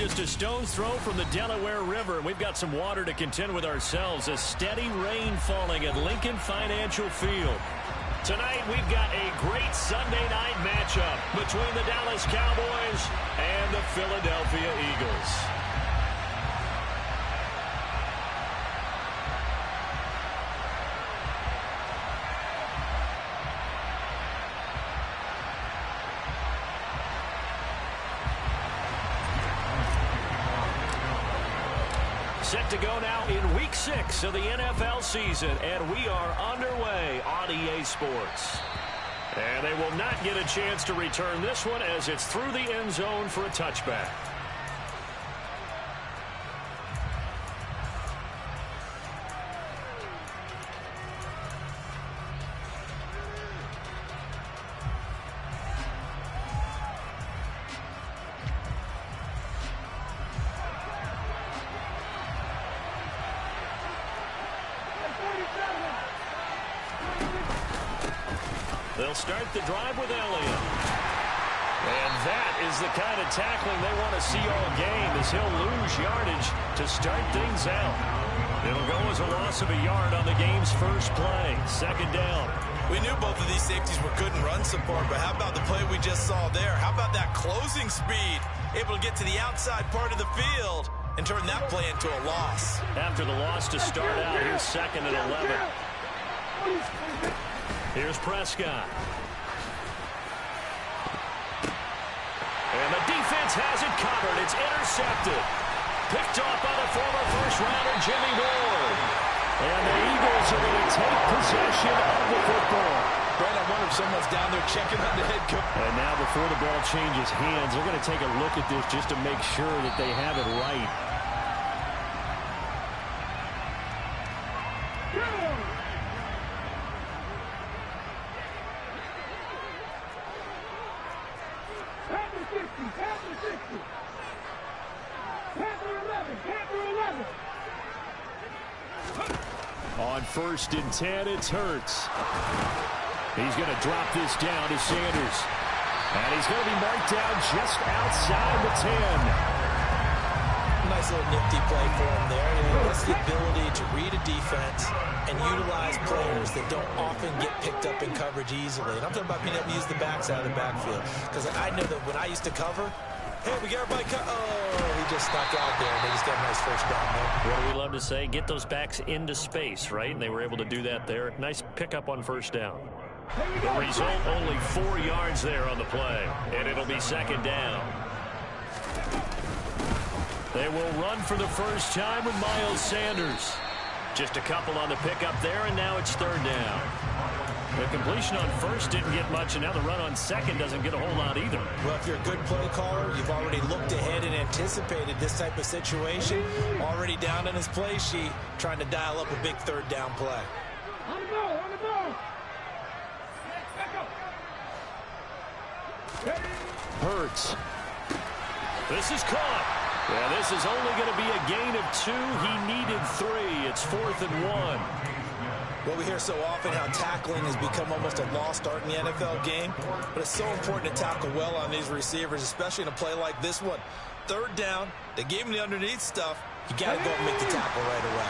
just a stone's throw from the Delaware River, and we've got some water to contend with ourselves. A steady rain falling at Lincoln Financial Field. Tonight, we've got a great Sunday night matchup between the Dallas Cowboys and the Philadelphia Eagles. Set to go now in Week 6 of the NFL season, and we are underway on EA Sports. And they will not get a chance to return this one as it's through the end zone for a touchback. They'll start the drive with Elliott. And that is the kind of tackling they want to see all game, as he'll lose yardage to start things out. It'll go as a loss of a yard on the game's first play. Second down. We knew both of these safeties were good in run support, but how about the play we just saw there? How about that closing speed? Able to get to the outside part of the field and turn that play into a loss. After the loss to start out, here's 2nd and 11. Here's Prescott. And the defense has it covered. It's intercepted. Picked off by the former first-rounder Jimmy Ward. And the Eagles are going to take possession of the football. Brett, I wonder if someone's down there checking on the head coach. And now before the ball changes hands, they're going to take a look at this just to make sure that they have it right. On 1st and 10, it's Hurts. He's going to drop this down to Sanders. And he's going to be marked down just outside the 10. Nice little nifty play for him there. That's the ability to read a defense and utilize players that don't often get picked up in coverage easily. And I'm talking about being able to use the backs out of the backfield. Because I know that when I used to cover, hey, we got everybody cut. Oh, he just stuck out there, and they just got a nice first down there. What do we love to say? Get those backs into space, right? And they were able to do that there. Nice pickup on first down. The result, only 4 yards there on the play, and it'll be 2nd down. They will run for the first time with Miles Sanders. Just a couple on the pickup there, and now it's 3rd down. The completion on 1st didn't get much, and now the run on 2nd doesn't get a whole lot either. Well, if you're a good play caller, you've already looked ahead and anticipated this type of situation. Already down in his play sheet, trying to dial up a big 3rd down play. On the ball, on the ball. Hurts. This is caught. Yeah, this is only going to be a gain of 2. He needed 3. It's 4th and 1. Well, we hear so often how tackling has become almost a lost art in the NFL game, but it's so important to tackle well on these receivers, especially in a play like this one. 3rd down, they gave him the underneath stuff. You got to go and make the tackle right away.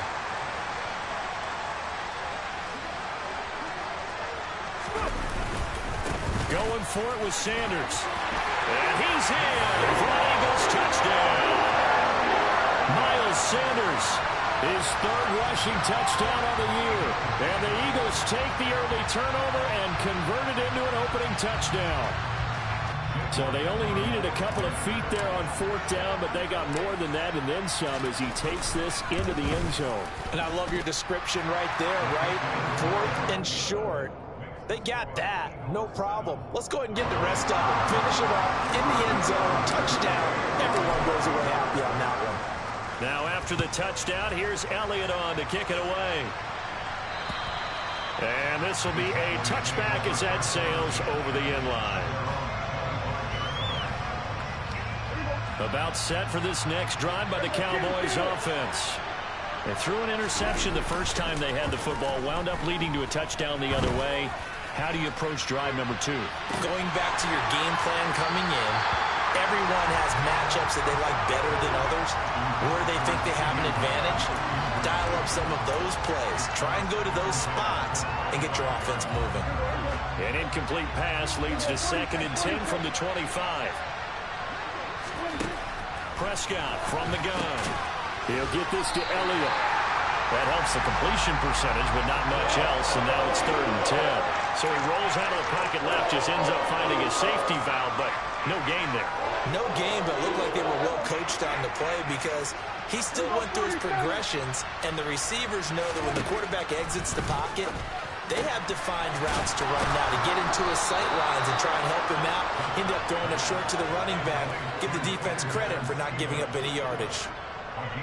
Going for it with Sanders. And he's in for an Eagles touchdown. Miles Sanders, his 3rd rushing touchdown of the year. And the Eagles take the early turnover and convert it into an opening touchdown. So they only needed a couple of feet there on 4th down, but they got more than that and then some as he takes this into the end zone. And I love your description right there, right? 4th and short. They got that. No problem. Let's go ahead and get the rest of it. Finish it off in the end zone. Touchdown. Everyone goes away happy on that one. Now after the touchdown, here's Elliott on to kick it away. And this will be a touchback as that sails over the end line. About set for this next drive by the Cowboys offense. They threw an interception the first time they had the football, wound up leading to a touchdown the other way. How do you approach drive number 2? Going back to your game plan coming in, Everyone has matchups that they like better than others, where they think they have an advantage. Dial up some of those plays. Try and go to those spots and get your offense moving. An incomplete pass leads to 2nd and 10 from the 25. Prescott from the gun. He'll get this to Elliott. That helps the completion percentage, but not much else, and now it's 3rd and 10. So he rolls out of the pocket left, just ends up finding a safety valve, but no gain there. No gain, but looked like they were well coached on the play because he still went through his progressions, and the receivers know that when the quarterback exits the pocket, they have defined routes to run now to get into his sight lines and try and help him out. End up throwing it short to the running back. Give the defense credit for not giving up any yardage.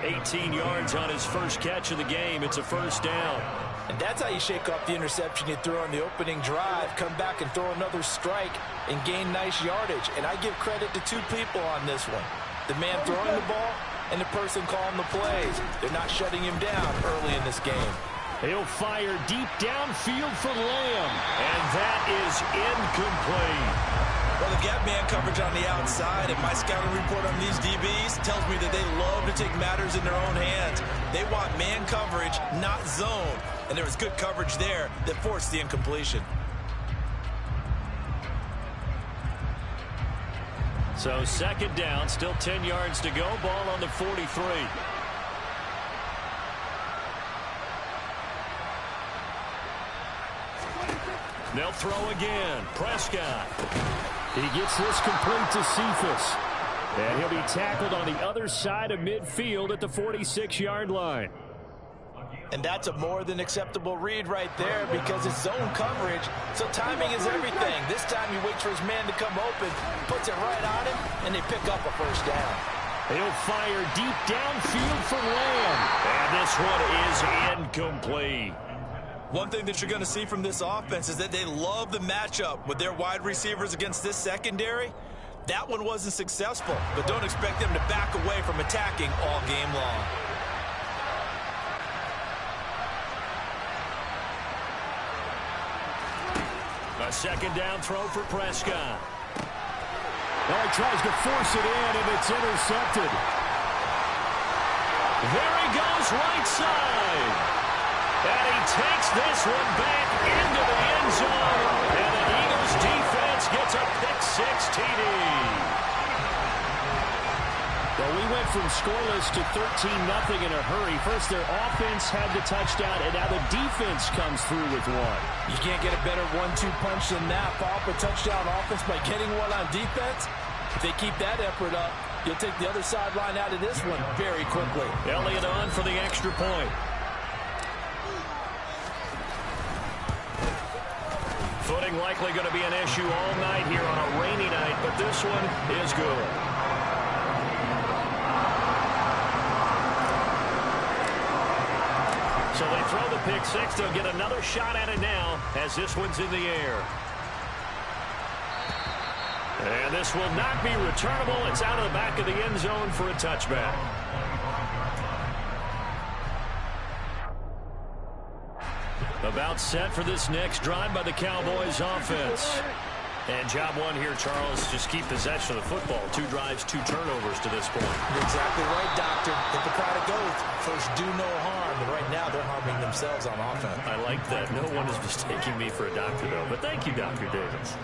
18 yards on his first catch of the game. It's a 1st down. And that's how you shake off the interception you threw on the opening drive, come back and throw another strike and gain nice yardage. And I give credit to 2 people on this one. The man throwing the ball and the person calling the plays. They're not shutting him down early in this game. He'll fire deep downfield for Lamb, and that is incomplete. Well, the gap man coverage on the outside, and my scouting report on these DBs tells me that they love to take matters in their own hands. They want man coverage, not zone. And there was good coverage there that forced the incompletion. So 2nd down, still 10 yards to go. Ball on the 43. They'll throw again. Prescott. He gets this complete to Cephas. And he'll be tackled on the other side of midfield at the 46-yard line. And that's a more than acceptable read right there because it's zone coverage, so timing is everything. This time he waits for his man to come open, puts it right on him, and they pick up a 1st down. He'll fire deep downfield for Lamb. And this one is incomplete. One thing that you're going to see from this offense is that they love the matchup with their wide receivers against this secondary. That one wasn't successful, but don't expect them to back away from attacking all game long. A 2nd down throw for Prescott. Well, he tries to force it in, and it's intercepted. There he goes, right side. And he takes this one back into the end zone. And the Eagles defense gets a pick-6 TD. Well, we went from scoreless to 13-0 in a hurry. First, their offense had the touchdown, and now the defense comes through with one. You can't get a better 1-2 punch than that. Follow up a touchdown offense by getting one on defense. If they keep that effort up, you'll take the other sideline out of this one very quickly. Elliott on for the extra point. Footing likely going to be an issue all night here on a rainy night, but this one is good. So they throw the pick-6. They'll get another shot at it now as this one's in the air. And this will not be returnable. It's out of the back of the end zone for a touchback. About set for this next drive by the Cowboys offense. And job one here, Charles, just keep possession of the football. 2 drives, 2 turnovers to this point. You're exactly right, Doctor. Hippocratic oath. First, do no harm. And right now, they're harming themselves on offense. I like that. No one is mistaking me for a doctor, though. But thank you, Dr. Davis.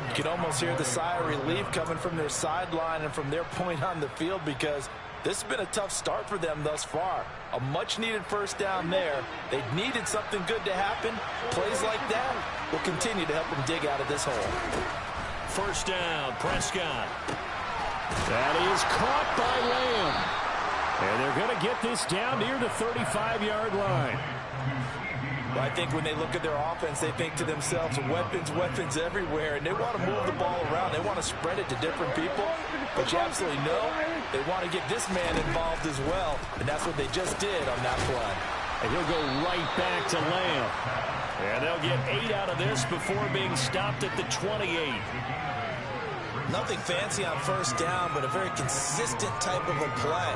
You can almost hear the sigh of relief coming from their sideline and from their point on the field because this has been a tough start for them thus far. A much-needed 1st down there. They needed something good to happen. Plays like that will continue to help them dig out of this hole. 1st down, Prescott. That is caught by Lamb. And they're going to get this down near the 35-yard line. Well, I think when they look at their offense, they think to themselves, weapons, weapons everywhere, and they want to move the ball around. They want to spread it to different people, but you absolutely know they want to get this man involved as well, and that's what they just did on that play. And he'll go right back to Lamb. And they'll get 8 out of this before being stopped at the 28. Nothing fancy on 1st down, but a very consistent type of a play.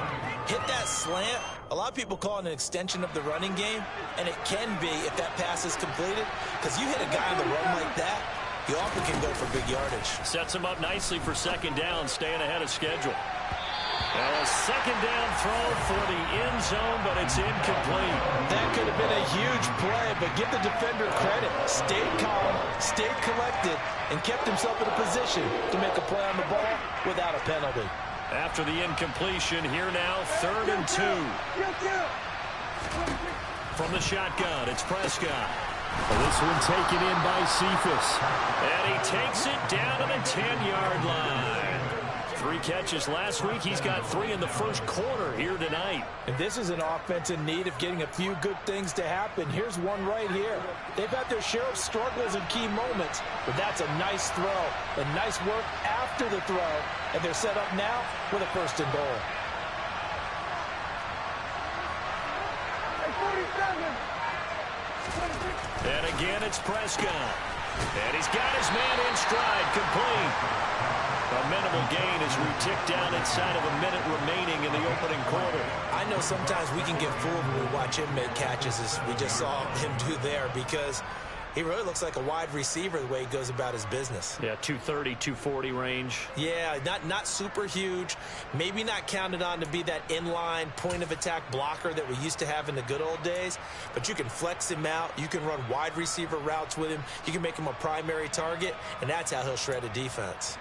Hit that slant. A lot of people call it an extension of the running game, and it can be if that pass is completed, because you hit a guy on the run like that, he often can go for big yardage. Sets him up nicely for second down, staying ahead of schedule. Now a second down throw for the end zone, but it's incomplete. That could have been a huge play, but give the defender credit. Stayed calm, stayed collected, and kept himself in a position to make a play on the ball without a penalty. After the incompletion, here now, 3rd and 2. From the shotgun, it's Prescott. This one taken in by Cephas. And he takes it down to the 10-yard line. 3 catches last week. He's got 3 in the first quarter here tonight. And this is an offense in need of getting a few good things to happen. Here's one right here. They've had their share of struggles in key moments, but that's a nice throw and nice work after the throw. And they're set up now with a 1st and goal. And again, it's Prescott. And he's got his man in stride, complete. A minimal gain as we tick down inside of a minute remaining in the opening quarter. I know sometimes we can get fooled when we watch him make catches, as we just saw him do there, because he really looks like a wide receiver the way he goes about his business. Yeah, 230, 240 range. Yeah, not super huge. Maybe not counted on to be that inline point-of-attack blocker that we used to have in the good old days. But you can flex him out. You can run wide receiver routes with him. You can make him a primary target, and that's how he'll shred a defense.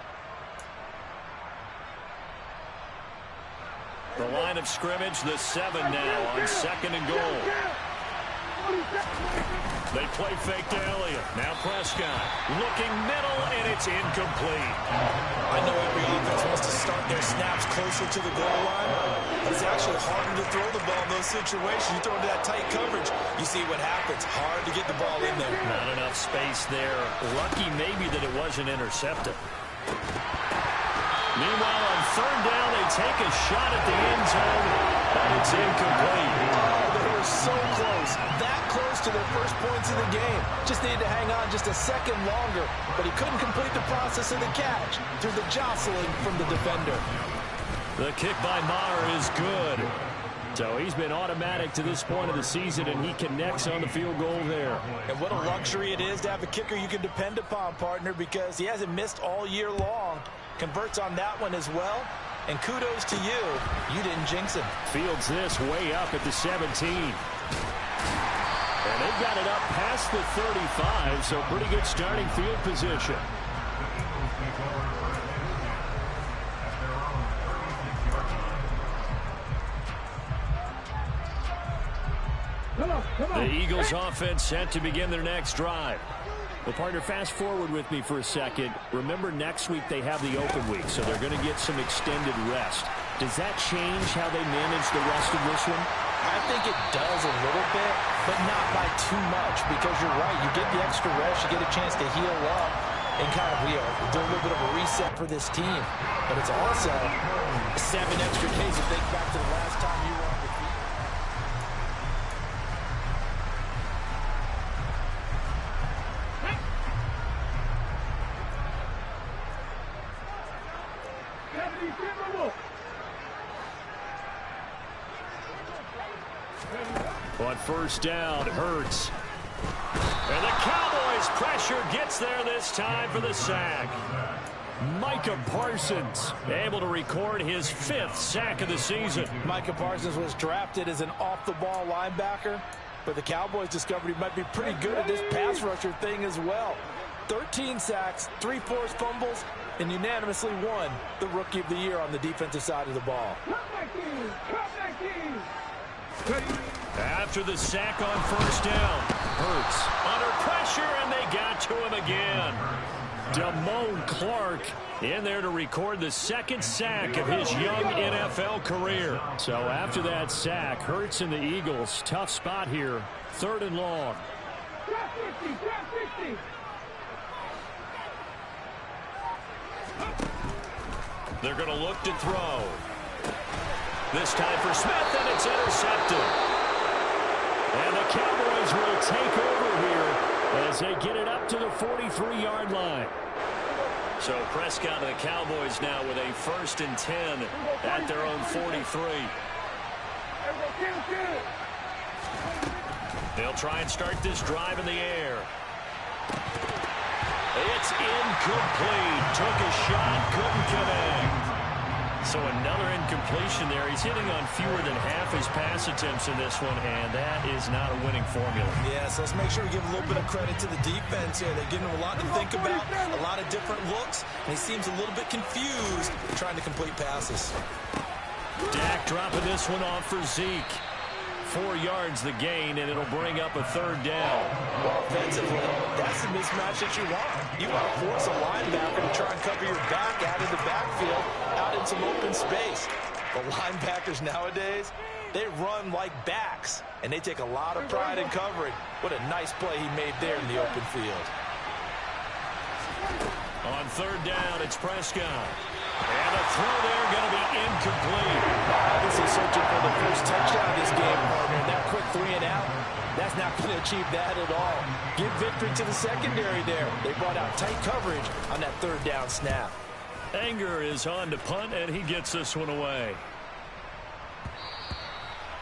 The line of scrimmage, the 7 now on 2nd and goal. They play fake to Elliott. Now Prescott looking middle, and it's incomplete. I know every offense wants to start their snaps closer to the goal line, but it's actually harder to throw the ball in those situations. You throw into that tight coverage, you see what happens. Hard to get the ball in there. Not enough space there. Lucky maybe that it wasn't intercepted. Meanwhile, on 3rd down, they take a shot at the end zone, but it's incomplete. Oh, they were so close. That close to their first points of the game. Just needed to hang on just a second longer, but he couldn't complete the process of the catch through the jostling from the defender. The kick by Maher is good. So he's been automatic to this point of the season, and he connects on the field goal there. And what a luxury it is to have a kicker you can depend upon, partner, because he hasn't missed all year long. Converts on that one as well. And kudos to you. You didn't jinx him. Fields this way up at the 17. And they've got it up past the 35, so pretty good starting field position. The Eagles offense set to begin their next drive. Well, partner, fast forward with me for a second. Remember, next week they have the open week, so they're going to get some extended rest. Does that change how they manage the rest of this one? I think it does a little bit, but not by too much, because you're right. You get the extra rest, you get a chance to heal up, and kind of do a little bit of a reset for this team. But it's also 7 extra days to think back to the last time you were on the field. On 1st down, Hurts. And the Cowboys pressure gets there this time for the sack. Micah Parsons able to record his 5th sack of the season. Micah Parsons was drafted as an off-the-ball linebacker, but the Cowboys discovered he might be pretty good at this pass rusher thing as well. 13 sacks, 3 forced fumbles, and unanimously won the Rookie of the Year on the defensive side of the ball. After the sack on 1st down, Hurts under pressure, and they got to him again. Damone Clark in there to record the 2nd sack of his young NFL career. So after that sack, Hurts and the Eagles, tough spot here, 3rd and long. They're going to look to throw. This time for Smith, and it's intercepted. And the Cowboys will take over here as they get it up to the 43-yard line. So Prescott and the Cowboys now with a 1st and 10 at their own 43. They'll try and start this drive in the air. It's incomplete. Took a shot, couldn't connect. So another incompletion there. He's hitting on fewer than half his pass attempts in this one, and that is not a winning formula. Yeah, so let's make sure we give a little bit of credit to the defense here. They're giving him a lot to think about, a lot of different looks, and he seems a little bit confused trying to complete passes. Dak dropping this one off for Zeke. 4 yards the gain, and it'll bring up a third down. Well, offensively, that's the mismatch that you want. You want to force a linebacker to try and cover your back out of the backfield, out in some open space. The linebackers nowadays, they run like backs, and they take a lot of pride in covering. What a nice play he made there in the open field. On third down, it's Prescott. And the throw there going to be incomplete. Obviously searching for the first touchdown this game, partner. And that quick 3 and out, that's not going to achieve that at all. Give victory to the secondary there. They brought out tight coverage on that third down snap. Anger is on to punt, and he gets this one away.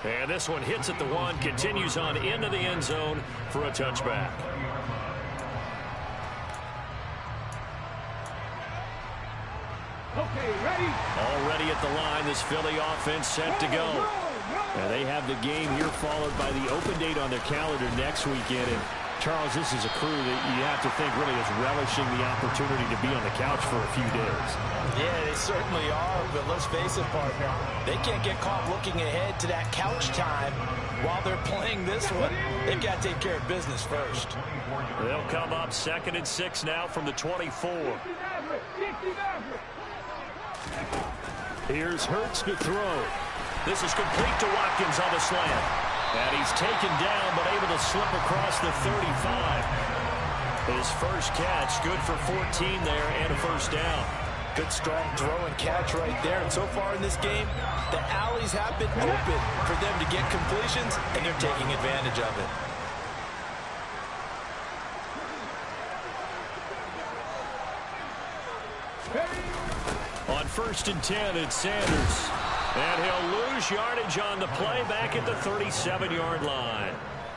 And this one hits at the 1, continues on into the end zone for a touchback. Okay, ready? Already at the line, this Philly offense set to go. And they have the game here followed by the open date on their calendar next weekend. And Charles, this is a crew that you have to think really is relishing the opportunity to be on the couch for a few days. Yeah, they certainly are, but let's face it, partner. They can't get caught looking ahead to that couch time while they're playing this one. They've got to take care of business first. They'll come up 2nd and 6 now from the 24. Here's Hurts to throw. This is complete to Watkins on the slant. And he's taken down, but able to slip across the 35. His first catch, good for 14 there, and a first down. Good, strong throw and catch right there. And so far in this game, the alleys have been open for them to get completions, and they're taking advantage of it. On 1st and 10, it's Sanders. And he'll lose yardage on the play back at the 37-yard line.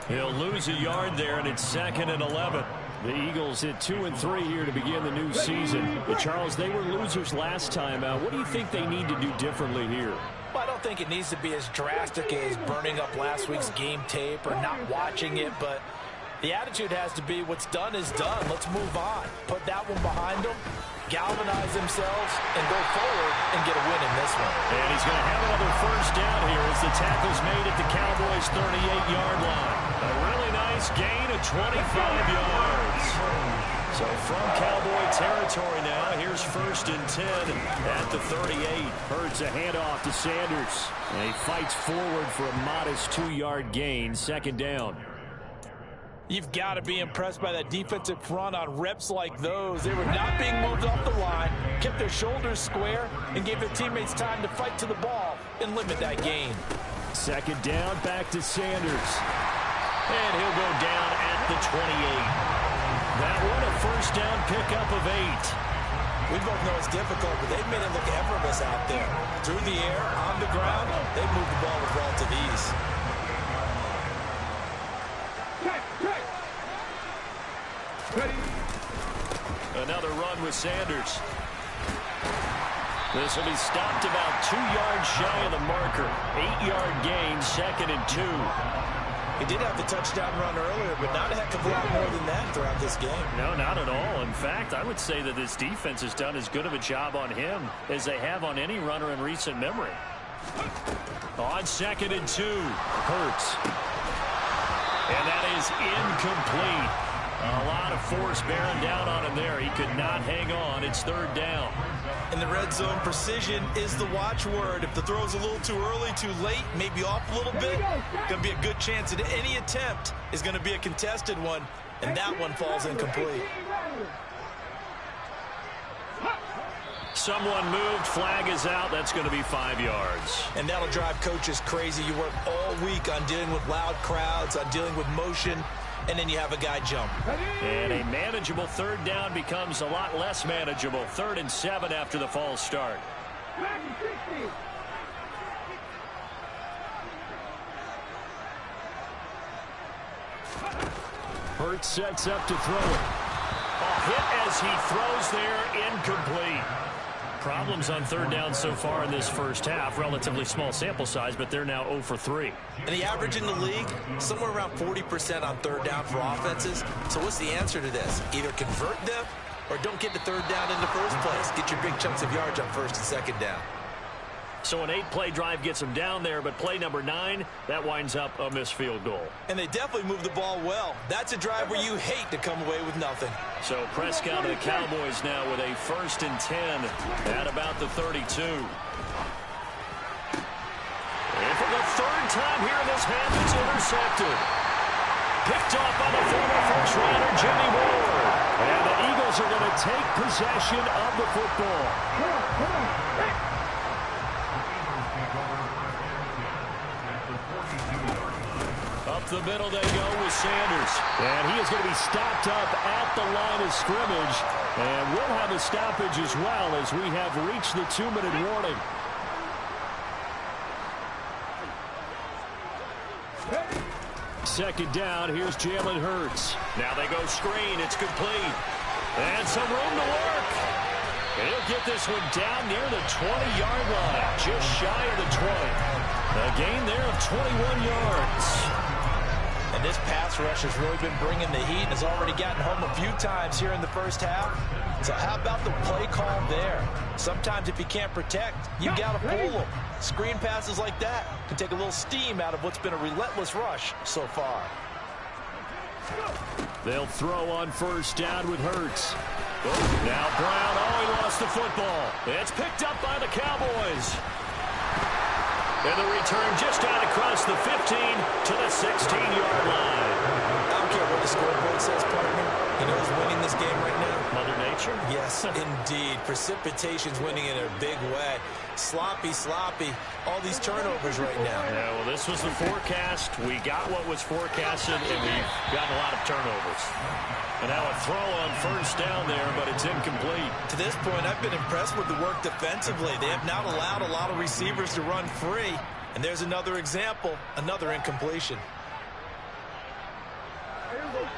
He'll lose a yard there, and it's 2nd and 11. The Eagles hit 2 and 3 here to begin the new season. But Charles, they were losers last time out. What do you think they need to do differently here? Well, I don't think it needs to be as drastic as burning up last week's game tape or not watching it, but the attitude has to be what's done is done. Let's move on. Put that one behind them, galvanize themselves, and go forward and get a win in this one. And he's going to have another first down here as the tackle's made at the Cowboys' 38-yard line. A really nice gain of 25 yards. So from Cowboy territory now, here's 1st and 10 at the 38. Hurts a handoff to Sanders. And he fights forward for a modest 2-yard gain, 2nd down. You've got to be impressed by that defensive front on reps like those. They were not being moved off the line, kept their shoulders square, and gave their teammates time to fight to the ball and limit that gain. 2nd down, back to Sanders. And he'll go down at the 28. That one a first down pickup of 8. We both know it's difficult, but they've made it look effortless out there. Through the air, on the ground, they've moved the ball with relative ease. Another run with Sanders. This will be stopped about 2 yards shy of the marker. 8-yard gain, 2nd and 2. He did have the touchdown run earlier, but not a heck of a lot more than that throughout this game. No, not at all. In fact, I would say that this defense has done as good of a job on him as they have on any runner in recent memory. On 2nd and 2, Hurts. And that is incomplete. A lot of force bearing down on him there. He could not hang on. It's 3rd down. In the red zone, precision is the watchword. If the throw's a little too early, too late, maybe off a little bit, going to be a good chance that any attempt is going to be a contested one, and that one falls incomplete. Someone moved. Flag is out. That's going to be 5 yards. And that'll drive coaches crazy. You work all week on dealing with loud crowds, on dealing with motion, and then you have a guy jump. And a manageable 3rd down becomes a lot less manageable. 3rd and 7 after the false start. Hurts sets up to throw it. Off hit as he throws there, incomplete. Problems on third down so far in this first half. Relatively small sample size, but they're now 0 for 3. And the average in the league, somewhere around 40% on third down for offenses. So what's the answer to this? Either convert them or don't get the third down in the first place. Get your big chunks of yards on first and second down. So an 8-play drive gets them down there, but play number 9, that winds up a missed field goal. And they definitely move the ball well. That's a drive where you hate to come away with nothing. So Prescott and the Cowboys now with a 1st and 10 at about the 32. And for the third time here in this half, it's intercepted. Picked off by the former first-rounder Jimmy Ward. And the Eagles are going to take possession of the football. Up the middle they go with Sanders. And he is going to be stopped up at the line of scrimmage. And we'll have a stoppage as well as we have reached the 2-minute warning. Second down, here's Jalen Hurts. Now they go screen, it's complete. And some room to work. He'll get this one down near the 20-yard line, just shy of the 20. A gain there of 21 yards. And this pass rush has really been bringing the heat. Has already gotten home a few times here in the first half. So how about the play call there? Sometimes if you can't protect, you got to pull them. Screen passes like that can take a little steam out of what's been a relentless rush so far. They'll throw on first down with Hurts. Now Brown, he lost the football. It's picked up by the Cowboys. And the return just out across the 15 to the 16-yard line. I don't care what the scoreboard says, partner. You know who's winning this game right now? Mother Nature? Yes, indeed. Precipitation's winning in a big way. Sloppy. All these turnovers right now. Yeah, well, this was the forecast. We got what was forecasted, and we've gotten a lot of turnovers. And now a throw on first down there, but it's incomplete. To this point, I've been impressed with the work defensively. They have not allowed a lot of receivers to run free. And there's another example, another incompletion.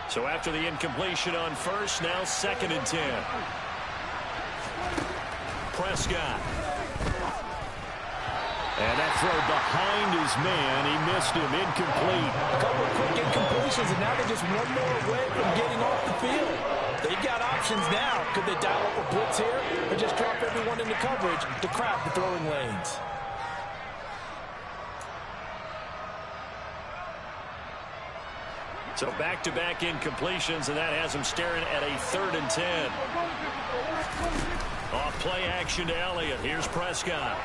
So after the incompletion on first, now 2nd and 10. Prescott. And that throw behind his man. He missed him. Incomplete. A couple of quick incompletions, and now they're just one more away from getting off the field. They've got options now. Could they dial up a blitz here or just drop everyone into coverage to crowd the throwing lanes? So back-to-back incompletions, and that has him staring at a 3rd and 10. Off play action to Elliott. Here's Prescott.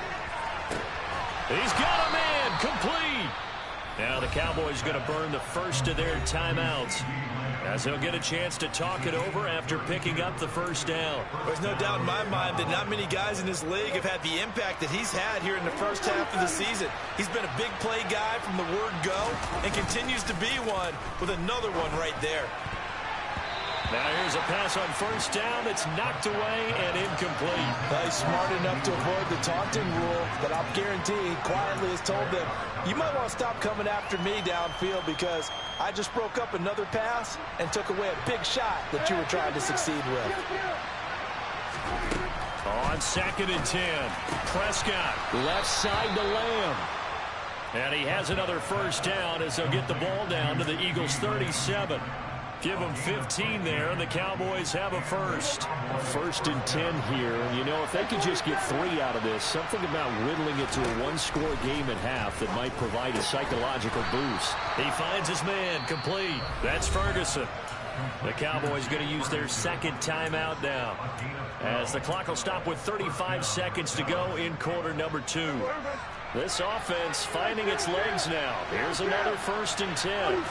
He's got a man. Complete. Now the Cowboys going to burn the first of their timeouts as they'll get a chance to talk it over after picking up the first down. There's no doubt in my mind that not many guys in this league have had the impact that he's had here in the first half of the season. He's been a big play guy from the word go and continues to be one with another one right there. Now here's a pass on first down. It's knocked away and incomplete. He's smart enough to avoid the taunting rule, but I'll guarantee he quietly has told them, you might want to stop coming after me downfield because I just broke up another pass and took away a big shot that you were trying to succeed with. On 2nd and 10, Prescott left side to Lamb. And he has another first down as they'll get the ball down to the Eagles' 37. Give them 15 there, and the Cowboys have a first. 1st and 10 here. You know, if they could just get 3 out of this, something about whittling it to a one-score game at half that might provide a psychological boost. He finds his man, complete. That's Ferguson. The Cowboys going to use their 2nd timeout now, as the clock will stop with 35 seconds to go in quarter number 2. This offense finding its legs now. Here's another 1st and 10.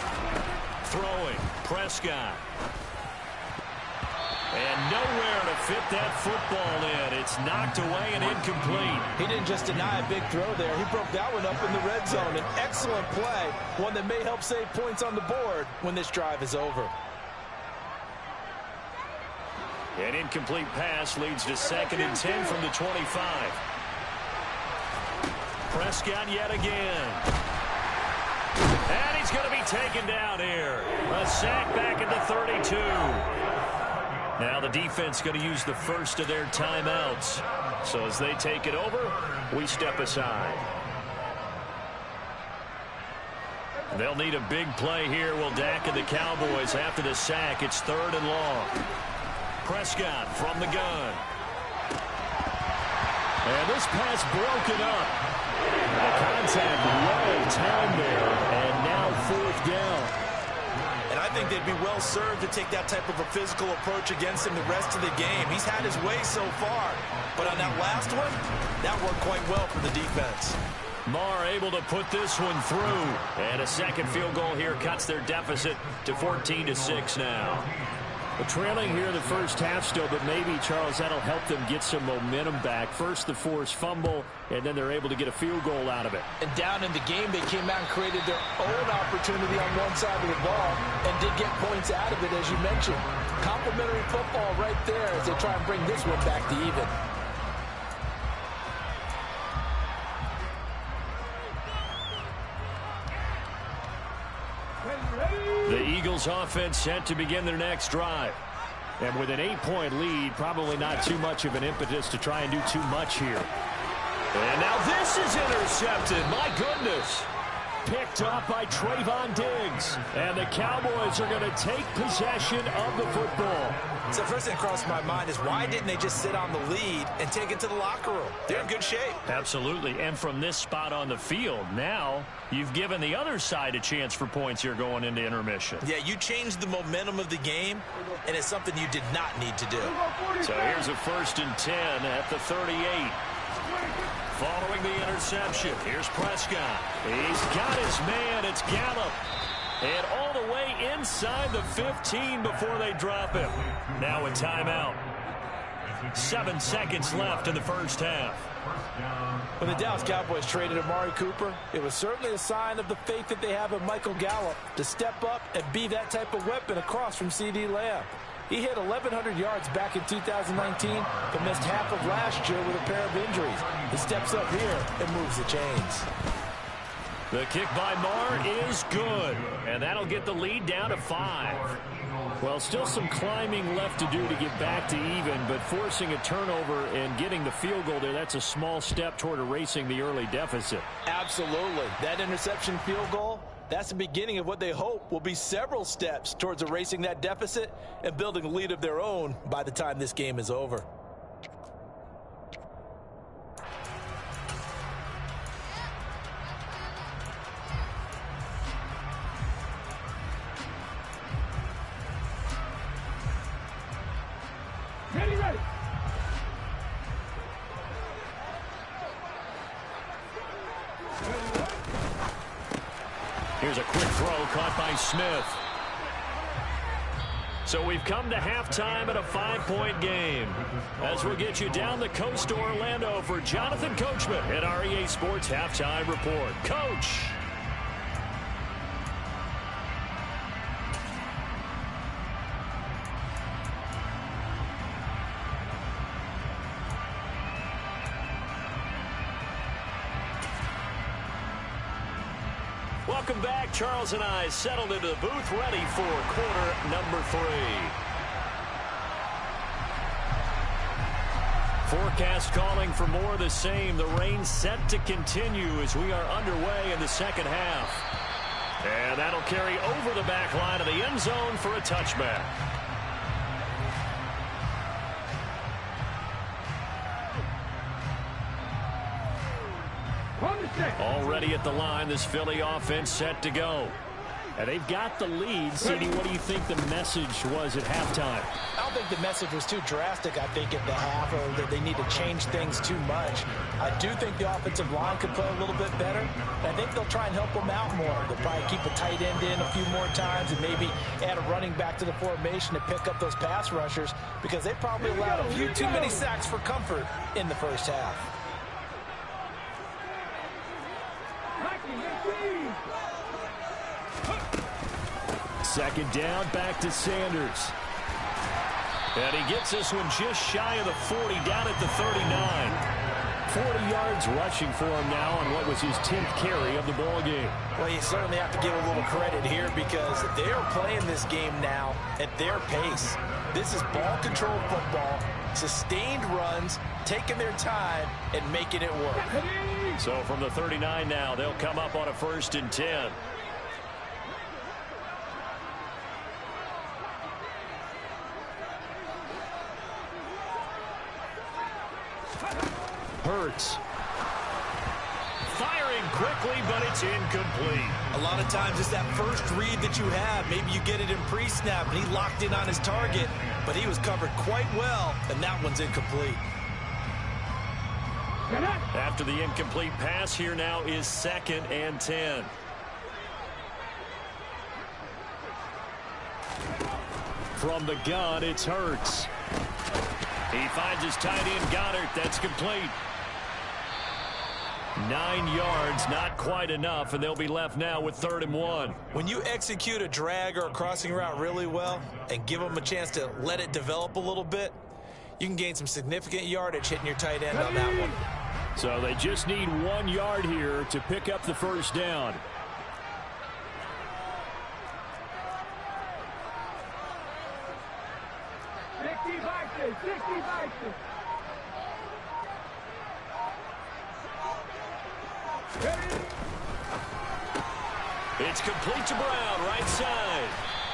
Throwing, Prescott. And nowhere to fit that football in. It's knocked away and incomplete. He didn't just deny a big throw there. He broke that one up in the red zone. An excellent play, one that may help save points on the board when this drive is over. An incomplete pass leads to 2nd and 10 from the 25. Prescott yet again. And he's going to be taken down here. A sack back at the 32. Now the defense going to use the first of their timeouts. So as they take it over, we step aside. They'll need a big play here. Will Dak and the Cowboys after the sack. It's 3rd and long. Prescott from the gun. And this pass broken up. The contact well timed there. And now 4th down. And I think they'd be well served to take that type of a physical approach against him the rest of the game. He's had his way so far. But on that last one, that worked quite well for the defense. Marr able to put this one through. And a second field goal here cuts their deficit to 14-6 now. Well, trailing here in the first half still, but maybe, Charles, that'll help them get some momentum back. First the forced fumble, and then they're able to get a field goal out of it. And down in the game, they came out and created their own opportunity on one side of the ball and did get points out of it, as you mentioned. Complimentary football right there as they try and bring this one back to even. The Eagles offense set to begin their next drive. And with an 8-point lead, probably not too much of an impetus to try and do too much here. And now this is intercepted. My goodness. Picked up by Trayvon Diggs. And the Cowboys are going to take possession of the football. So first thing that crossed my mind is why didn't they just sit on the lead and take it to the locker room? They're in good shape. Absolutely. And from this spot on the field, now you've given the other side a chance for points here going into intermission. Yeah, you changed the momentum of the game, and it's something you did not need to do. So here's a 1st and 10 at the 38. Following the interception, here's Prescott. He's got his man. It's Gallup. And all the way inside the 15 before they drop him. Now a timeout. 7 seconds left in the first half. When the Dallas Cowboys traded Amari Cooper, it was certainly a sign of the faith that they have in Michael Gallup to step up and be that type of weapon across from C.D. Lamb. He hit 1,100 yards back in 2019, but missed half of last year with a pair of injuries. He steps up here and moves the chains. The kick by Marr is good, and that'll get the lead down to 5. Well, still some climbing left to do to get back to even, but forcing a turnover and getting the field goal there, that's a small step toward erasing the early deficit. Absolutely. That interception field goal, that's the beginning of what they hope will be several steps towards erasing that deficit and building a lead of their own by the time this game is over. Ready. Here's a quick throw caught by Smith. So we've come to halftime at a 5-point game. As we'll get you down the coast to Orlando for Jonathan Coachman at our EA Sports Halftime Report. Coach. Welcome back. Charles and I settled into the booth ready for quarter number 3. Forecast calling for more of the same. The rain set to continue as we are underway in the second half. And that'll carry over the back line of the end zone for a touchback. Already at the line, this Philly offense set to go. And they've got the lead. CD, what do you think the message was at halftime? I don't think the message was too drastic, I think, at the half, or that they need to change things too much. I do think the offensive line could play a little bit better. I think they'll try and help them out more. They'll probably keep a tight end in a few more times and maybe add a running back to the formation to pick up those pass rushers, because they probably allowed a few too many sacks for comfort in the first half. Second down, back to Sanders. And he gets this one just shy of the 40, down at the 39. 40 yards rushing for him now on what was his 10th carry of the ball game. Well, you certainly have to give a little credit here, because they are playing this game now at their pace. This is ball control football, sustained runs, taking their time, and making it work. So from the 39 now, they'll come up on a 1st and 10. Hurts. Firing quickly, but it's incomplete. A lot of times it's that first read that you have. Maybe you get it in pre-snap, and he locked in on his target, but he was covered quite well, and that one's incomplete. After the incomplete pass, here now is 2nd and 10. From the gun, it's Hurts. He finds his tight end, Goddard. That's complete. 9 yards, not quite enough, and they'll be left now with 3rd and 1. When you execute a drag or a crossing route really well and give them a chance to let it develop a little bit, you can gain some significant yardage hitting your tight end on that one. So they just need 1 yard here to pick up the 1st down. It's complete to Brown, right side.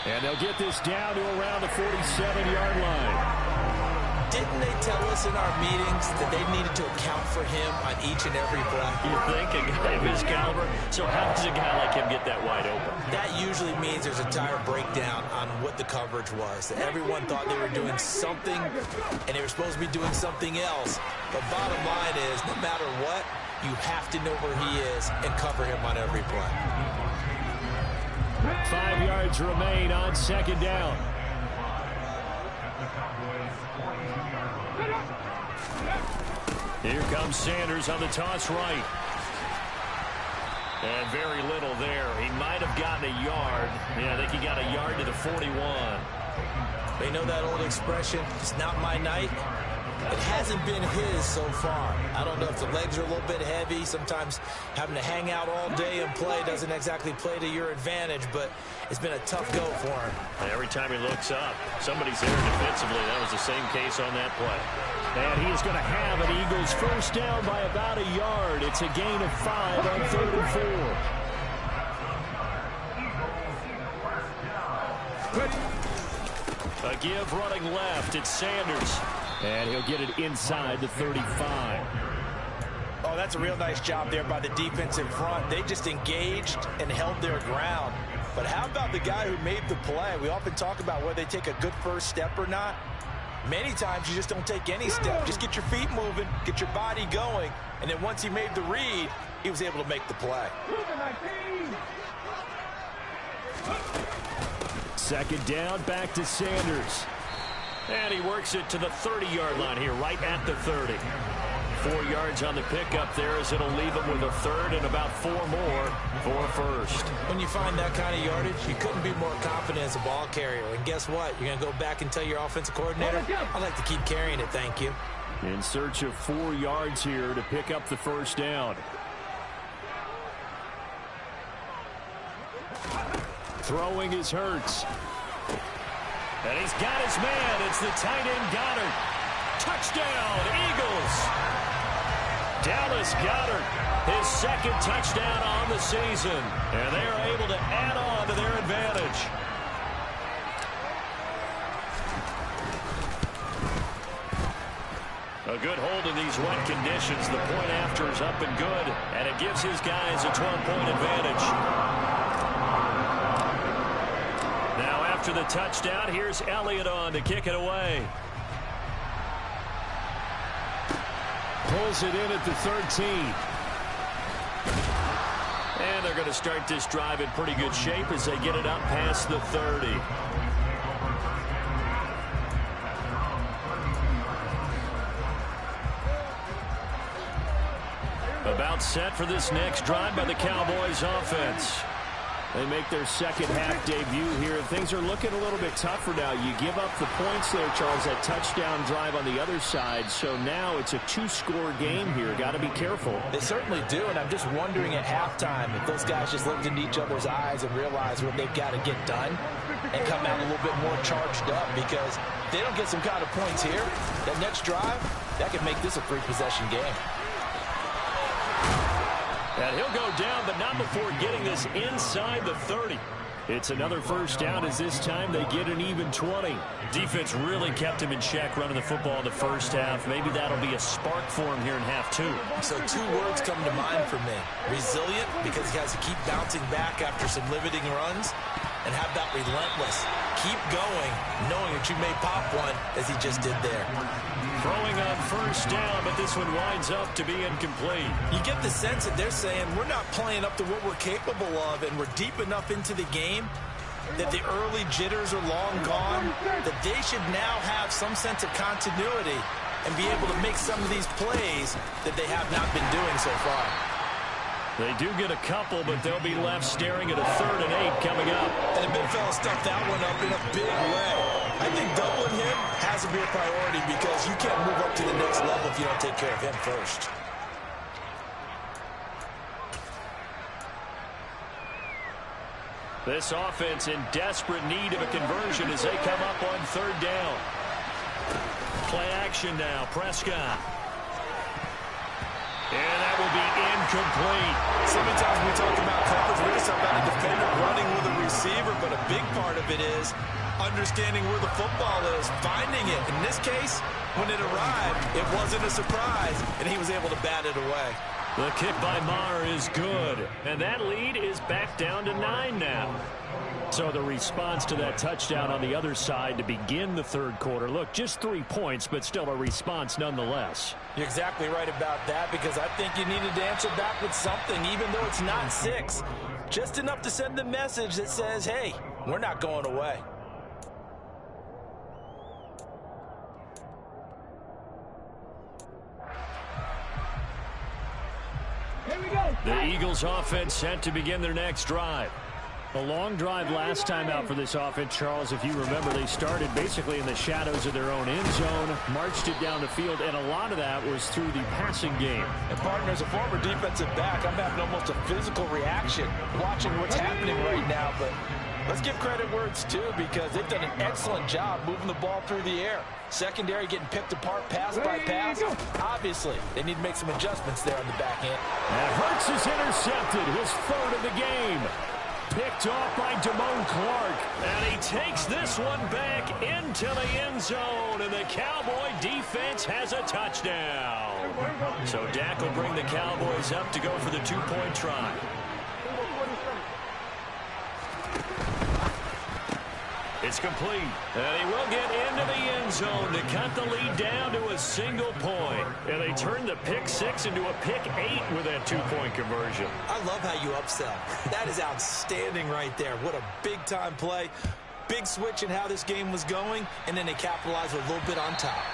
And they'll get this down to around the 47-yard line. Didn't they tell us in our meetings that they needed to account for him on each and every play? You think a guy of his caliber? So how does a guy like him get that wide open? That usually means there's a tire breakdown on what the coverage was. That everyone thought they were doing something, and they were supposed to be doing something else. But bottom line is, no matter what, you have to know where he is and cover him on every play. 5 yards remain on 2nd down. Here comes Sanders on the toss right. And very little there. He might have gotten a yard. Yeah, I think he got a yard to the 41. They know that old expression, it's not my night. It hasn't been his so far. I don't know if the legs are a little bit heavy. Sometimes having to hang out all day and play doesn't exactly play to your advantage, but it's been a tough go for him. And every time he looks up, somebody's there defensively. That was the same case on that play. And he is going to have an Eagles 1st down by about a yard. It's a gain of 5 on 3rd and 4. A give running left. It's Sanders. And he'll get it inside the 35. Oh, that's a real nice job there by the defense in front. They just engaged and held their ground. But how about the guy who made the play? We often talk about whether they take a good first step or not. Many times you just don't take any step. Just get your feet moving, get your body going, and then once he made the read, he was able to make the play. 2nd down, back to Sanders. And he works it to the 30-yard line here, right at the 30. 4 yards on the pickup there as it'll leave him with a 3rd and about 4 more for a 1st. When you find that kind of yardage, you couldn't be more confident as a ball carrier. And guess what? You're going to go back and tell your offensive coordinator, I'd like to keep carrying it, thank you. In search of 4 yards here to pick up the 1st down. Throwing is Hurts. And he's got his man. It's the tight end, Goddard. Touchdown, Eagles. Dallas Goddard, his 2nd touchdown on the season. And they are able to add on to their advantage. A good hold in these wet conditions. The point after is up and good. And it gives his guys a 12-point advantage. After the touchdown, here's Elliott on to kick it away. Pulls it in at the 13. And they're going to start this drive in pretty good shape as they get it up past the 30. About set for this next drive by the Cowboys offense. They make their second half debut here, and things are looking a little bit tougher now. You give up the points there, Charles, that touchdown drive on the other side. So now it's a two-score game here. Got to be careful. They certainly do, and I'm just wondering at halftime if those guys just looked into each other's eyes and realized what they've got to get done and come out a little bit more charged up, because if they don't get some kind of points here, that next drive, that could make this a three-possession game. And he'll go down, but not before getting this inside the 30. It's another first down, as this time they get an even 20. Defense really kept him in check running the football in the first half. Maybe that'll be a spark for him here in half two. So two words come to mind for me. Resilient, because he has to keep bouncing back after some limiting runs. And how about relentless? Keep going, knowing that you may pop one, as he just did there. Throwing on first down, but this one winds up to be incomplete. You get the sense that they're saying we're not playing up to what we're capable of, and we're deep enough into the game that the early jitters are long gone, that they should now have some sense of continuity and be able to make some of these plays that they have not been doing so far. They do get a couple, but they'll be left staring at a 3rd and 8 coming up. And the big fella stuffed that one up in a big way. I think doubling him has to be a priority, because you can't move up to the next level if you don't take care of him first. This offense in desperate need of a conversion as they come up on 3rd down. Play action now, Prescott. And that will be incomplete. So many times we talk about coverage, we're just about a defender running with a receiver, but a big part of it is understanding where the football is, finding it. In this case, when it arrived, it wasn't a surprise, and he was able to bat it away. The kick by Maher is good, and that lead is back down to 9 now. So the response to that touchdown on the other side to begin the 3rd quarter. Look, just 3 points, but still a response nonetheless. You're exactly right about that, because I think you needed to answer back with something, even though it's not 6. Just enough to send the message that says, hey, we're not going away. Here we go. The Eagles offense set to begin their next drive. A long drive last time out for this offense, Charles. If you remember, they started basically in the shadows of their own end zone, marched it down the field, and a lot of that was through the passing game. And partner, as a former defensive back, I'm having almost a physical reaction watching what's happening right now. But let's give credit where it's due, because they've done an excellent job moving the ball through the air. Secondary getting picked apart pass by pass. Obviously, they need to make some adjustments there on the back end. And Hurts is intercepted, his 3rd of the game. Picked off by Damone Clark. And he takes this one back into the end zone. And the Cowboy defense has a touchdown. So Dak will bring the Cowboys up to go for the 2-point try. It's complete. And he will get into the end zone to cut the lead down to a single point. And they turn the pick 6 into a pick 8 with that 2-point conversion. I love how you upsell. That is outstanding right there. What a big-time play. Big switch in how this game was going, and then they capitalize a little bit on top.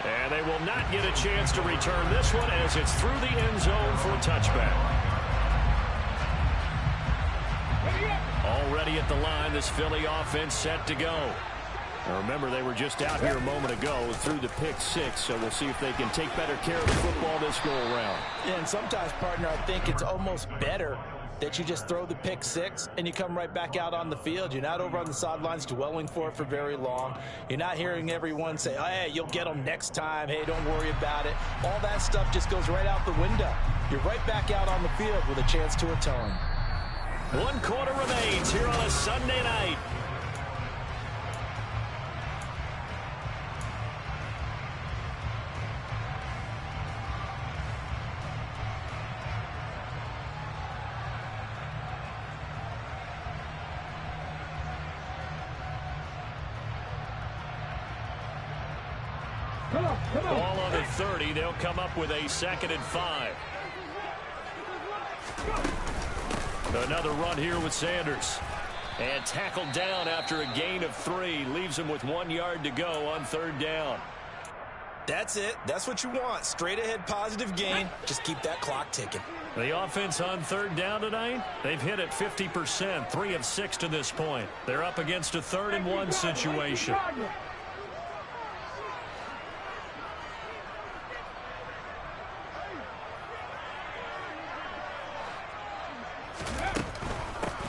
And they will not get a chance to return this one, as it's through the end zone for a touchback. Already at the line, this Philly offense set to go. Now remember, they were just out here a moment ago through the pick 6, so we'll see if they can take better care of the football this go-around. Yeah, and sometimes, partner, I think it's almost better that you just throw the pick 6 and you come right back out on the field. You're not over on the sidelines dwelling for it for very long. You're not hearing everyone say, oh, hey, you'll get them next time. Hey, don't worry about it. All that stuff just goes right out the window. You're right back out on the field with a chance to atone. 1 quarter remains here on a Sunday night. Ball on the 30. They'll come up with a 2nd and 5. Another run here with Sanders. And tackled down after a gain of 3. Leaves him with 1 yard to go on 3rd down. That's it. That's what you want. Straight ahead positive gain. Just keep that clock ticking. The offense on third down tonight, they've hit it 50%, 3 of 6 to this point. They're up against a 3rd and 1 situation.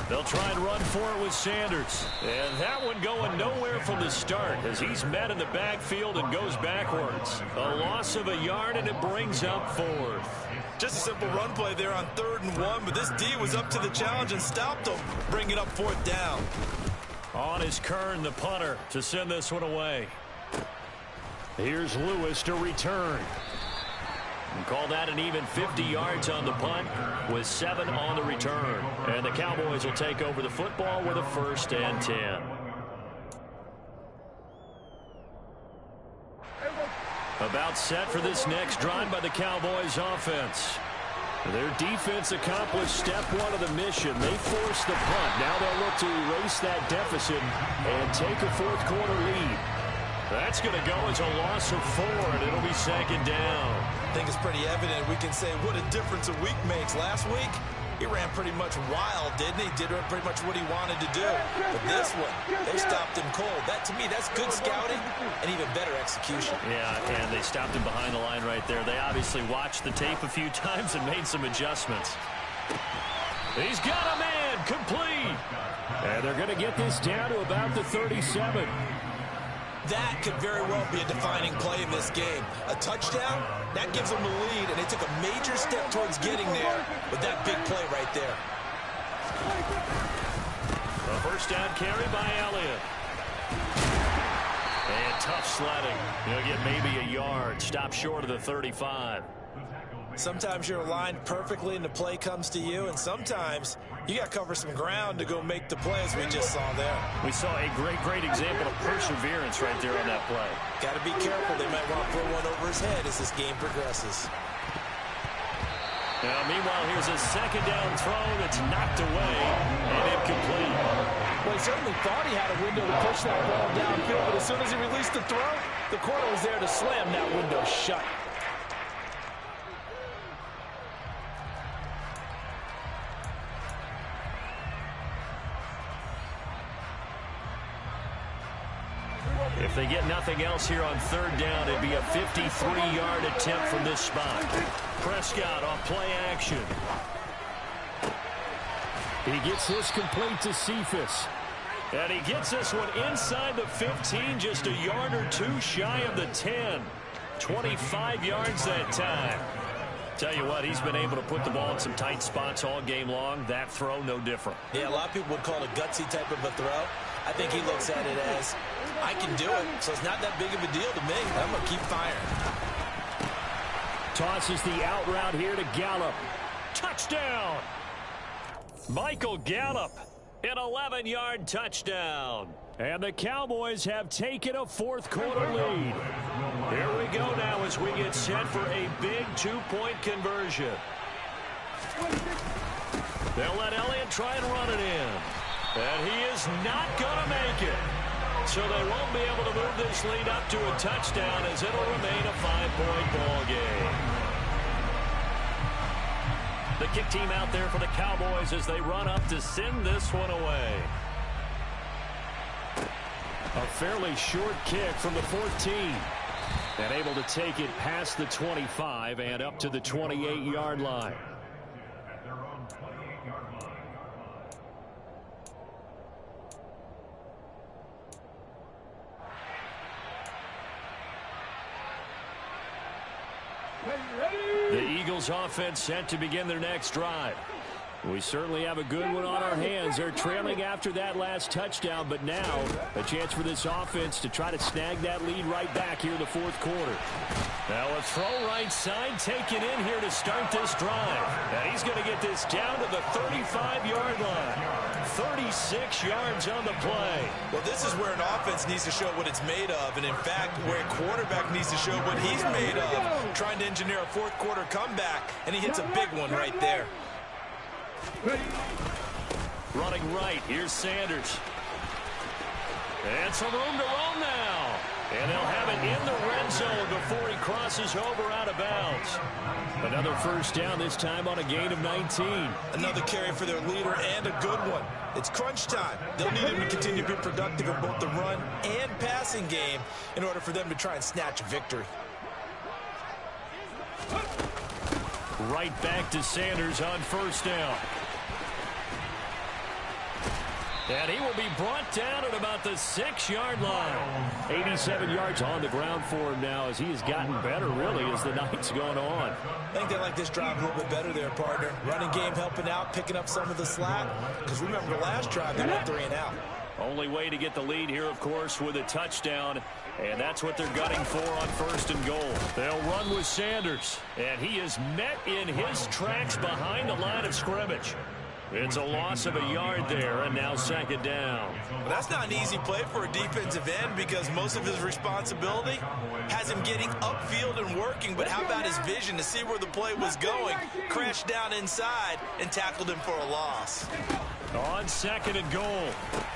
They'll try and run for it with Sanders. And that one going nowhere from the start as he's met in the backfield and goes backwards. A loss of a yard, and it brings up 4th. Just a simple run play there on 3rd and 1, but this D was up to the challenge and stopped him, bringing up 4th down. On is Kern, the punter, to send this one away. Here's Lewis to return. And call that an even 50 yards on the punt with 7 on the return. And the Cowboys will take over the football with a 1st and 10. About set for this next drive by the Cowboys offense. Their defense accomplished step 1 of the mission. They forced the punt. Now they'll look to erase that deficit and take a 4th quarter lead. That's going to go as a loss of 4, and it'll be 2nd down. I think it's pretty evident. We can say what a difference a week makes. Last week, he ran pretty much wild, didn't he? Did pretty much what he wanted to do. But this one, they stopped him cold. That, to me, that's good scouting and even better execution. Yeah, and they stopped him behind the line right there. They obviously watched the tape a few times and made some adjustments. He's got a man, complete. And they're going to get this down to about the 37. That could very well be a defining play in this game. A touchdown, that gives them the lead, and they took a major step towards getting there with that big play right there. A 1st down carry by Elliott. And tough sledding. He'll get maybe a yard. Stop short of the 35. Sometimes you're aligned perfectly and the play comes to you, and sometimes you got to cover some ground to go make the play, as we just saw there. We saw a great example of perseverance right there on that play. Got to be careful. They might want to throw one over his head as this game progresses. Now, meanwhile, here's a 2nd down throw that's knocked away and incomplete. Well, he certainly thought he had a window to push that ball downfield, but as soon as he released the throw, the corner was there to slam that window shut. If they get nothing else here on 3rd down, it'd be a 53-yard attempt from this spot. Prescott off play action. He gets this complete to Cephas. And he gets this one inside the 15, just a yard or 2 shy of the 10. 25 yards that time. Tell you what, he's been able to put the ball in some tight spots all game long. That throw, no different. Yeah, a lot of people would call it a gutsy type of a throw. I think he looks at it as, I can do it, so it's not that big of a deal to me. I'm going to keep firing. Tosses the out route here to Gallup. Touchdown! Michael Gallup, an 11-yard touchdown. And the Cowboys have taken a 4th quarter lead. Here we go now as we get set for a big 2-point conversion. They'll let Elliott try and run it in. And he is not going to make it. So they won't be able to move this lead up to a touchdown as it'll remain a 5-point ball game. The kick team out there for the Cowboys as they run up to send this one away. A fairly short kick from the 14. And able to take it past the 25 and up to the 28-yard line. The Eagles offense set to begin their next drive. We certainly have a good one on our hands. They're trailing after that last touchdown, but now a chance for this offense to try to snag that lead right back here in the 4th quarter. Now a throw right side taken in here to start this drive. And he's going to get this down to the 35-yard line. 36 yards on the play. Well, this is where an offense needs to show what it's made of, and in fact, where a quarterback needs to show what he's made of, trying to engineer a 4th quarter comeback, and he hits a big one right there. Running right, here's Sanders. And some room to roam now. And they'll have it in the red zone before he crosses over out of bounds. Another first down, this time on a gain of 19. Another carry for their leader and a good one. It's crunch time. They'll need him to continue to be productive in both the run and passing game in order for them to try and snatch a victory. Right back to Sanders on first down. And he will be brought down at about the 6-yard line. 87 yards on the ground for him now as he has gotten better, really, as the night's gone on. I think they like this drive a little bit better there, partner. Running game helping out, picking up some of the slack. Because remember, the last drive, they went 3 and out. Only way to get the lead here, of course, with a touchdown. And that's what they're gunning for on first and goal. They'll run with Sanders. And he is met in his tracks behind the line of scrimmage. It's a loss of a yard there, and now second down. Well, that's not an easy play for a defensive end because most of his responsibility has him getting upfield and working, but how about his vision to see where the play was going, crashed down inside, and tackled him for a loss. On second and goal,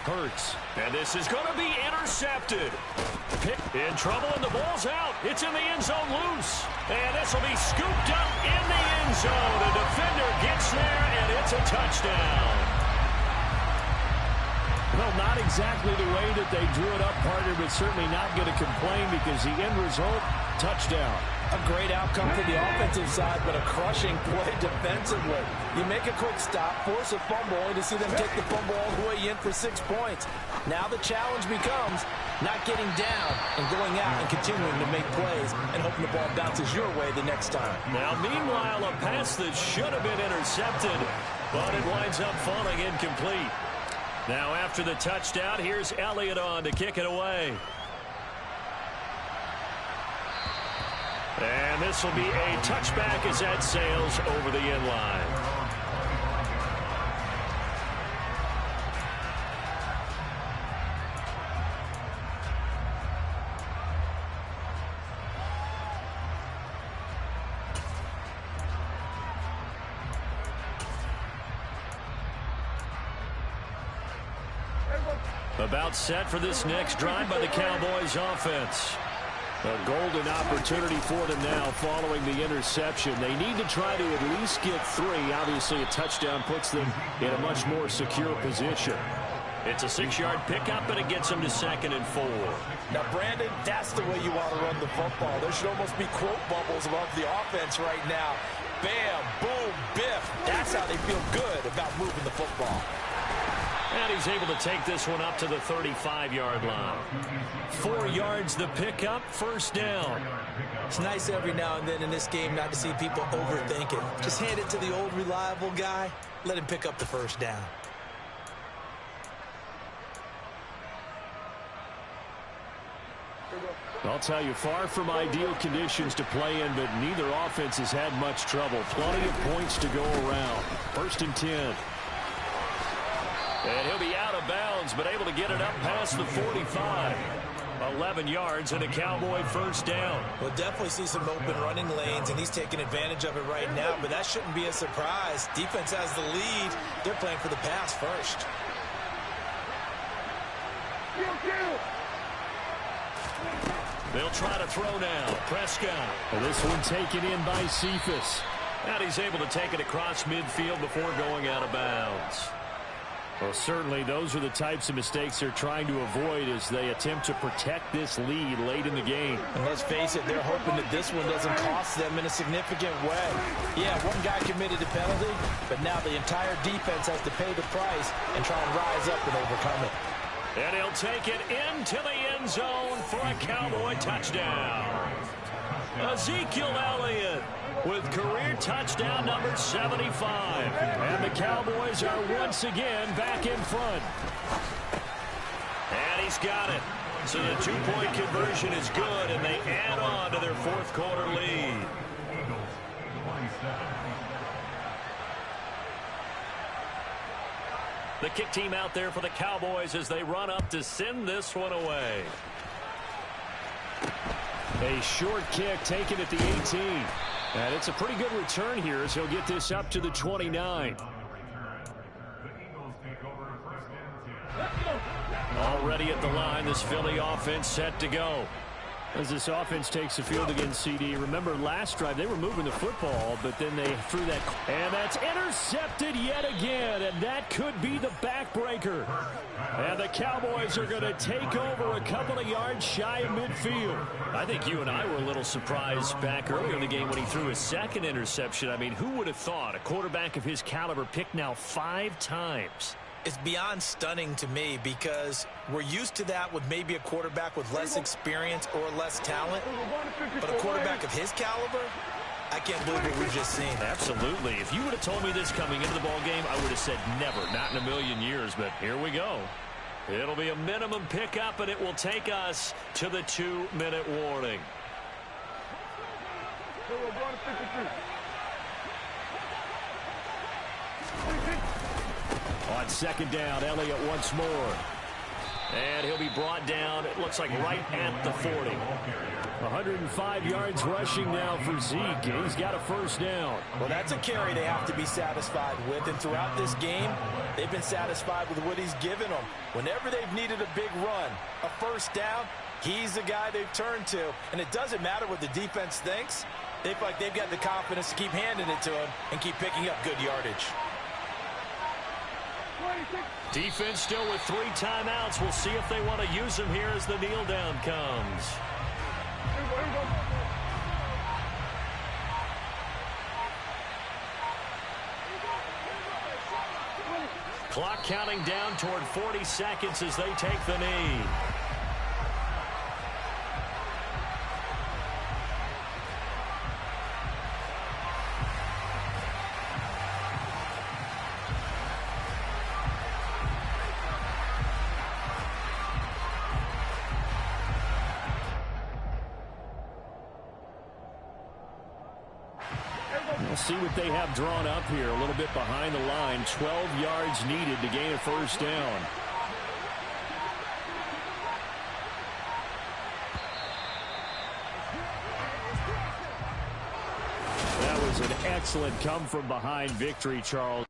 Hurts. And this is going to be intercepted. Pick in trouble, and the ball's out. It's in the end zone loose. And this will be scooped up in the end zone. The defender gets there, and it's a touchdown. Well, not exactly the way that they drew it up, partner, but certainly not going to complain because the end result, touchdown. A great outcome for the offensive side, but a crushing play defensively. You make a quick stop, force a fumble, only to see them take the fumble all the way in for 6 points. Now the challenge becomes not getting down and going out and continuing to make plays and hoping the ball bounces your way the next time. Now, meanwhile, a pass that should have been intercepted, but it winds up falling incomplete. Now, after the touchdown, here's Elliott on to kick it away. And this will be a touchback as that sails over the end line. About set for this next drive by the Cowboys offense. A golden opportunity for them now following the interception. They need to try to at least get 3. Obviously, a touchdown puts them in a much more secure position. It's a 6-yard pickup, and it gets them to second and 4. Now, Brandon, that's the way you want to run the football. There should almost be quote bubbles above the offense right now. Bam, boom, biff. That's how they feel good about moving the football. And he's able to take this one up to the 35-yard line. 4 yards the pickup, first down. It's nice every now and then in this game not to see people overthink it. Just hand it to the old reliable guy. Let him pick up the first down. I'll tell you, far from ideal conditions to play in, but neither offense has had much trouble. Plenty of points to go around. First and 10. And he'll be out of bounds, but able to get it up past the 45. 11 yards and a Cowboy first down. We'll definitely see some open running lanes, and he's taking advantage of it right now, but that shouldn't be a surprise. Defense has the lead. They're playing for the pass first. They'll try to throw now. Prescott. And this one taken in by Cephas. And he's able to take it across midfield before going out of bounds. Well, certainly those are the types of mistakes they're trying to avoid as they attempt to protect this lead late in the game. And let's face it, they're hoping that this one doesn't cost them in a significant way. Yeah, one guy committed a penalty, but now the entire defense has to pay the price and try and rise up and overcome it. And he'll take it into the end zone for a Cowboy touchdown. Ezekiel Elliott with career touchdown number 75. And the Cowboys are once again back in front. And he's got it. So the two-point conversion is good, and they add on to their fourth quarter lead. The kick team out there for the Cowboys as they run up to send this one away. A short kick taken at the 18. And it's a pretty good return here as he'll get this up to the 29. ready at the line. This Philly offense set to go. As this offense takes the field against CD, remember last drive they were moving the football, but then they threw that. And that's intercepted yet again, and that could be the backbreaker. And the Cowboys are going to take over a couple of yards shy of midfield. I think you and I were a little surprised back earlier in the game when he threw his second interception. I mean, who would have thought a quarterback of his caliber picked now 5 times? It's beyond stunning to me because we're used to that with maybe a quarterback with less experience or less talent. But a quarterback of his caliber, I can't believe what we've just seen. Absolutely. If you would have told me this coming into the ball game, I would have said never, not in a million years. But here we go. It'll be a minimum pickup, and it will take us to the 2-minute warning. On second down, Elliott once more. And he'll be brought down, it looks like right at the 40. 105 yards rushing now for Zeke. He's got a first down. Well, that's a carry they have to be satisfied with. And throughout this game, they've been satisfied with what he's given them. Whenever they've needed a big run, a first down, he's the guy they've turned to. And it doesn't matter what the defense thinks. They feel like they've got the confidence to keep handing it to him and keep picking up good yardage. Defense still with 3 timeouts. We'll see if they want to use them here as the kneel down comes. Clock counting down toward 40 seconds as they take the knee. We'll see what they have drawn up here. A little bit behind the line. 12 yards needed to gain a first down. That was an excellent come-from-behind victory, Charles.